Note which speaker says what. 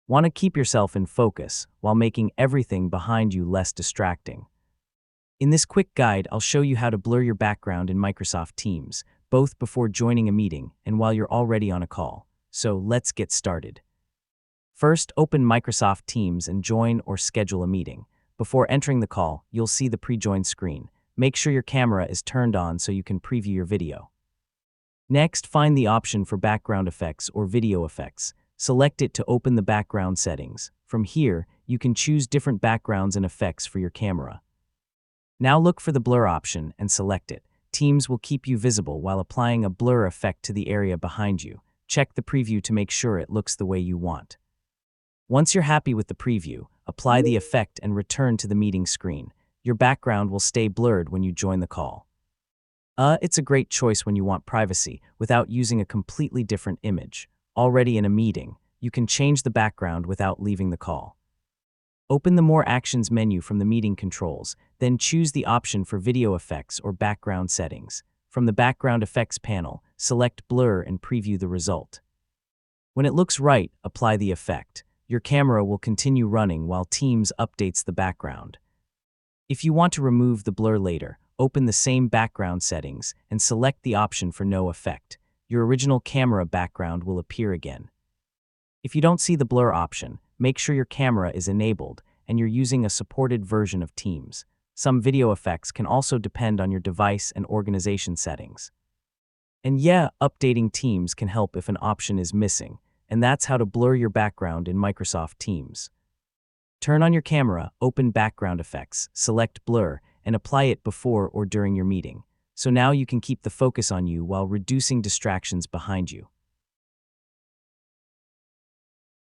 Speaker 1: Want to keep yourself in focus while making everything behind you less distracting. In this quick guide, I'll show you how to blur your background in Microsoft Teams, both before joining a meeting and while you're already on a call. So let's get started. First, open Microsoft Teams and join or schedule a meeting. Before entering the call, you'll see the pre-join screen. Make sure your camera is turned on so you can preview your video. Next, find the option for background effects or video effects. Select it to open the background settings. From here, you can choose different backgrounds and effects for your camera. Now look for the blur option and select it. Teams will keep you visible while applying a blur effect to the area behind you. Check the preview to make sure it looks the way you want. Once you're happy with the preview, apply the effect and return to the meeting screen. Your background will stay blurred when you join the call. It's a great choice when you want privacy without using a completely different image. Already in a meeting, you can change the background without leaving the call. Open the More Actions menu from the meeting controls, then choose the option for video effects or background settings. From the Background Effects panel, select Blur and preview the result. When it looks right, apply the effect. Your camera will continue running while Teams updates the background. If you want to remove the blur later, open the same background settings and select the option for no effect. Your original camera background will appear again. If you don't see the blur option, make sure your camera is enabled and you're using a supported version of Teams. Some video effects can also depend on your device and organization settings. And yeah, updating Teams can help if an option is missing, and that's how to blur your background in Microsoft Teams. Turn on your camera, open Background Effects, select Blur, and apply it before or during your meeting. So now you can keep the focus on you while reducing distractions behind you.